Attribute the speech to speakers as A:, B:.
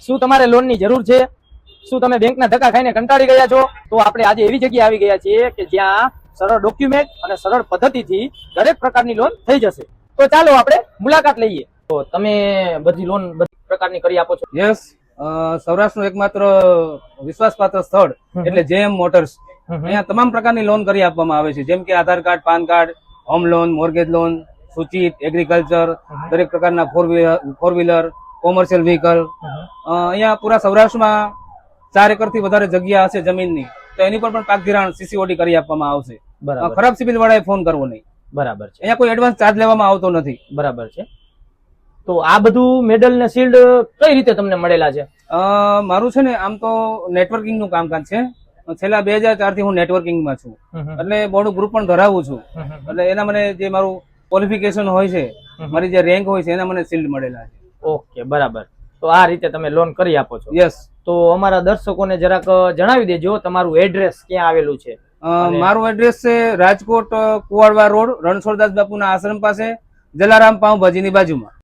A: શું તમારે લોનની જરૂર છે? શું તમે બેંકના ધક્કા ખાઈને કંટાળી ગયા છો? તો આપણે આજે એવી જગ્યાએ આવી ગયા છીએ કે જ્યાં સરળ ડોક્યુમેન્ટ અને સરળ પદ્ધતિથી દરેક પ્રકારની લોન થઈ જશે. તો ચાલો આપણે મુલાકાત લઈએ. તો તમે બધી લોન બધી પ્રકારની કરી આપો છો?
B: યસ, સૌરાષ્ટ્રનું એકમાત્ર વિશ્વાસપાત્ર સ્થળ એટલે જેએમ મોટર્સ. અહીંયા તમામ પ્રકારની લોન કરી આપવામાં આવે છે, જેમ કે Aadhaar card, PAN card, home loan, mortgage loan, સૂચિત, એગ્રીકલ્ચર, દરેક પ્રકારના ફોર વ્હીલર, કોમર્શિયલ વ્હીકલ. અહીંયા પૂરા સૌરાષ્ટ્રમાં 4 એકરથી વધારે જગ્યા હશે જમીનની, તો એની પર પણ પાક ધિરાણ CCOD કરી આપવામાં આવશે.
A: બરાબર.
B: ખરાબ સિબિલ વાળાએ ફોન કરવો નહીં.
A: બરાબર છે.
B: અહીંયા કોઈ એડવાન્સ ચાર્જ લેવામાં આવતો નથી.
A: બરાબર છે. તો આ બધું મેડલ ને શિલ્ડ કઈ રીતે તમને મળેલા છે?
B: મારું છે ને આમ તો નેટવર્કિંગ નું કામકાજ છે. છેલ્લા 2004 થી હું નેટવર્કિંગમાં છું, એટલે બોર્ડ ગ્રુપ પણ ધરાવું છું. એટલે એના મને જે મારું ક્વોલિફિકેશન હોય છે, મારી જે રેન્ક હોય છે, એના મને શિલ્ડ મળેલા છે.
A: ઓકે, બરાબર. તો આ રીતે તમે લોન કરી આપો છો?
B: યસ.
A: તો અમારા દર્શકોને જરાક જણાવી દેજો તમારું એડ્રેસ ક્યાં આવેલું છે.
B: મારું એડ્રેસ છે રાજકોટ કુવાડવા રોડ, રણછોડદાસ બાપુના આશ્રમ પાસે, જલારામ પાઉંભાજીની બાજુમાં.